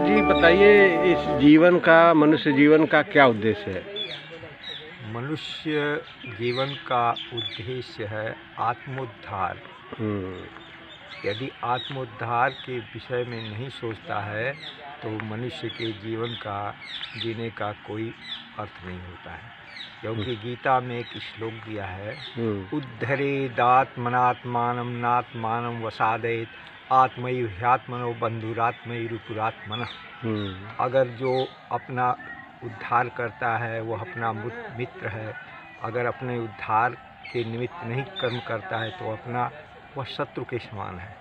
महाराज जी बताइए, इस जीवन का, मनुष्य जीवन का क्या उद्देश्य है? मनुष्य जीवन का उद्देश्य है आत्मोद्धार। यदि आत्मोद्धार के विषय में नहीं सोचता है तो मनुष्य के जीवन का जीने का कोई अर्थ नहीं होता है। क्योंकि गीता में एक श्लोक दिया है, उद्धरेदात्मनात्मानं नात्मानं वसादेत आत्मैव ह्यात्मनो बंधुरात्मैरुपुरात्मनः। अगर जो अपना उद्धार करता है वह अपना मित्र है, अगर अपने उद्धार के निमित्त नहीं कर्म करता है तो अपना वह शत्रु के समान है।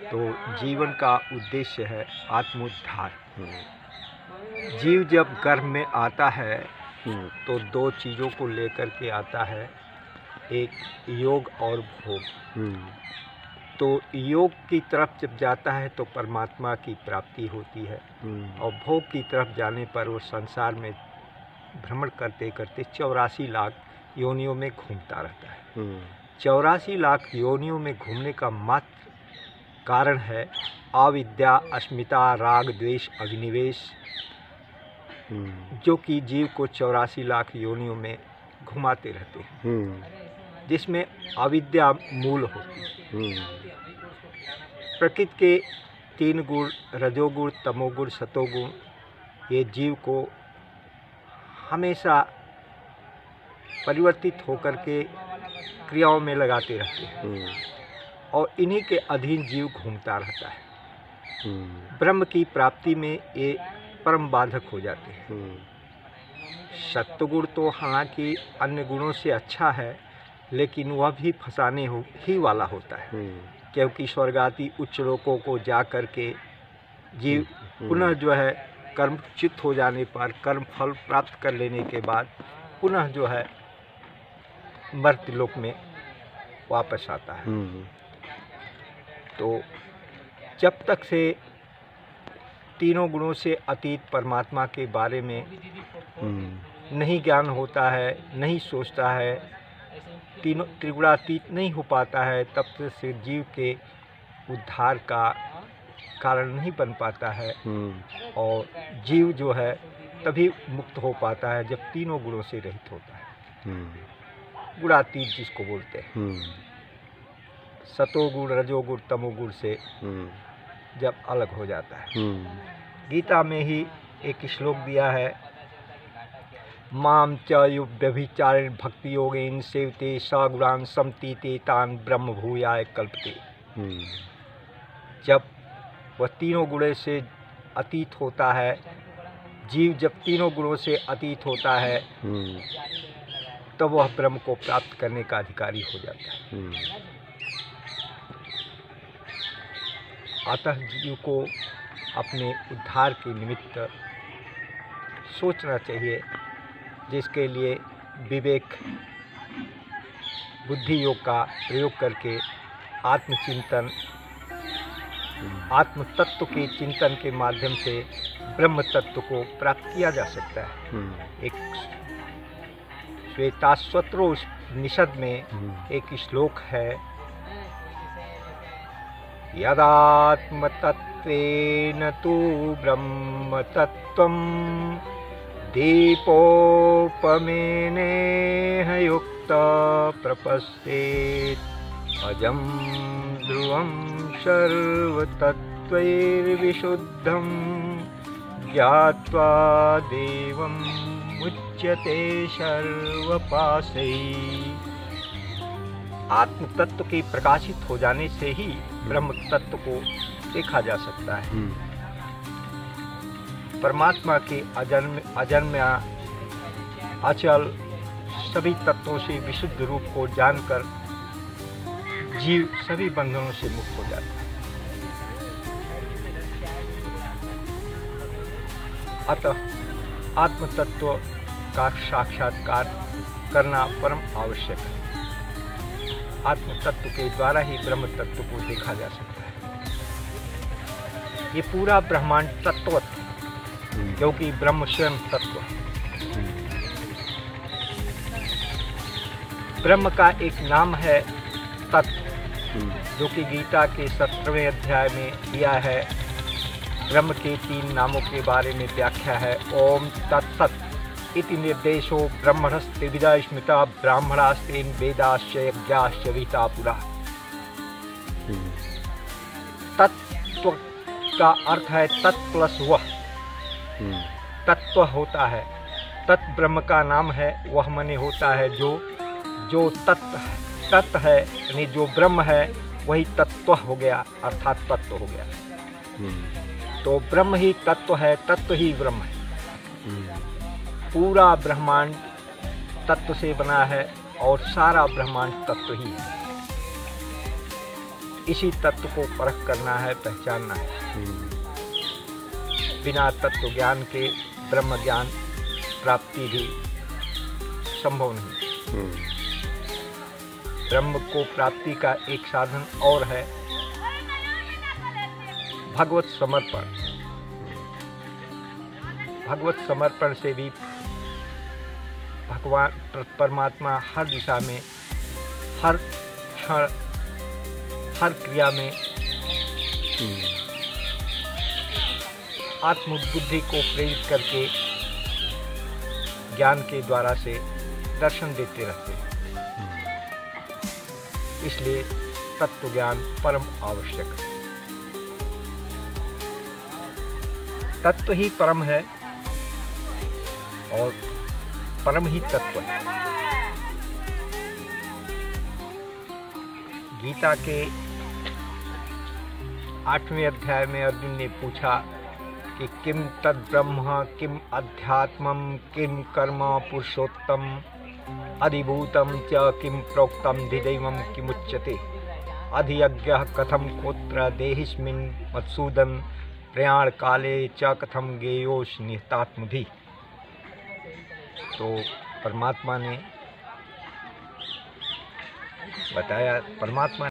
तो जीवन का उद्देश्य है आत्मोद्धार। जीव जब गर्भ में आता है तो दो चीज़ों को लेकर के आता है, एक योग और भोग। तो योग की तरफ जब जाता है तो परमात्मा की प्राप्ति होती है, और भोग की तरफ जाने पर वो संसार में भ्रमण करते करते 84 लाख योनियों में घूमता रहता है। 84 लाख योनियों में घूमने का मात्र कारण है अविद्या, अस्मिता, राग, द्वेष, अभिनिवेश, जो कि जीव को 84 लाख योनियों में घुमाते रहते हैं, जिसमें अविद्या मूल होती है। प्रकृति के 3 गुण, रजोगुण, तमोगुण, सतोगुण, ये जीव को हमेशा परिवर्तित होकर के क्रियाओं में लगाते रहते हैं, और इन्हीं के अधीन जीव घूमता रहता है। ब्रह्म की प्राप्ति में ये परम बाधक हो जाते हैं। सत्वगुण तो हालांकि अन्य गुणों से अच्छा है, लेकिन वह भी फंसाने ही वाला होता है। क्योंकि स्वर्गादि उच्च लोकों को जा कर के जीव पुनः जो है कर्मच्युत हो जाने पर, कर्म फल प्राप्त कर लेने के बाद पुनः जो है मर्त्य लोक में वापस आता है। तो जब तक से तीनों गुणों से अतीत परमात्मा के बारे में नहीं ज्ञान होता है, नहीं सोचता है, तीनों त्रिगुणातीत नहीं हो पाता है, तब से जीव के उद्धार का कारण नहीं बन पाता है। और जीव जो है तभी मुक्त हो पाता है जब तीनों गुणों से रहित होता है। गुणातीत जिसको बोलते हैं, सतोगुण, रजोगुण, तमोगुण से जब अलग हो जाता है। गीता में ही एक श्लोक दिया है, माम च व्यभिचारिण भक्ति योगेन सेवते सगुणान समतीते तान ब्रह्म भूयाय कल्पते। जब वह तीनों गुणों से अतीत होता है, जीव जब तीनों गुणों से अतीत होता है तब वह ब्रह्म को प्राप्त करने का अधिकारी हो जाता है। अतः जीव को अपने उद्धार के निमित्त सोचना चाहिए, जिसके लिए विवेक बुद्धि योग का प्रयोग करके आत्मचिंतन, आत्म तत्व के चिंतन के माध्यम से ब्रह्म तत्व को प्राप्त किया जा सकता है। एक श्वेताश्वतरोपनिषद में एक श्लोक है, यदात्मतत्वेन तु ब्रह्म तत्वं दीपोपमेनेह युक्त प्रपश्येत् अजं ध्रुवं सर्वतत्त्वैर्विशुद्धं ज्ञात्वा देवं मुच्यते सर्वपाशै। आत्म तत्व के प्रकाशित हो जाने से ही ब्रह्म तत्व को देखा जा सकता है। परमात्मा के अजन्मा अचल सभी तत्वों से विशुद्ध रूप को जानकर जीव सभी बंधनों से मुक्त हो जाता है। अतः आत्म तत्व का साक्षात्कार करना परम आवश्यक है। आत्म तत्व के द्वारा ही ब्रह्म तत्व को देखा जा सकता है। ये पूरा ब्रह्मांड तत्व, क्योंकि ब्रह्म स्वयं तत्व है। ब्रह्म का एक नाम है तत्व, जो कि गीता के 17वें अध्याय में दिया है, ब्रह्म के 3 नामों के बारे में व्याख्या है। ओम तत्सत् इति निर्देशो ब्रह्मणस्त्रिविधा स्मृता ब्राह्मणास्तेन वेदाश्च यज्ञाश्च विहिता पुरा। तत्व का अर्थ है तत् प्लस वह। तत्व होता है, तत् ब्रह्म का नाम है, वह मने होता है जो तत्व है, यानी जो ब्रह्म है वही तत्व हो गया, अर्थात तत्व हो गया। तो ब्रह्म ही तत्व है, तत्व ही ब्रह्म है। पूरा ब्रह्मांड तत्व से बना है और सारा ब्रह्मांड तत्व ही है। इसी तत्व को परख करना है, पहचानना है। बिना तत्व ज्ञान के ब्रह्म ज्ञान प्राप्ति भी संभव नहीं। ब्रह्म को प्राप्ति का एक साधन और है भगवत समर्पण। भगवत समर्पण से भी भगवान परमात्मा हर दिशा में, हर क्षण, हर क्रिया में आत्मबुद्धि को प्रेरित करके ज्ञान के द्वारा से दर्शन देते रहते हैं। इसलिए तत्व ज्ञान परम आवश्यक है। तत्व ही परम है और परम ही तत्व है। गीता के 8वें अध्याय में अर्जुन ने पूछा कि किम तद ब्रह्म किम अध्यात्मम किम कर्म पुरुषोत्तम अधिभूतम च किम प्रोक्तम धिदैवम किमुच्यते अधियज्ञः कथम कोत्र देहिस्मिन् मत्सूदन प्रयाण काले च कथम गेयोश निहतात्मधि। तो परमात्मा ने बताया, परमात्मा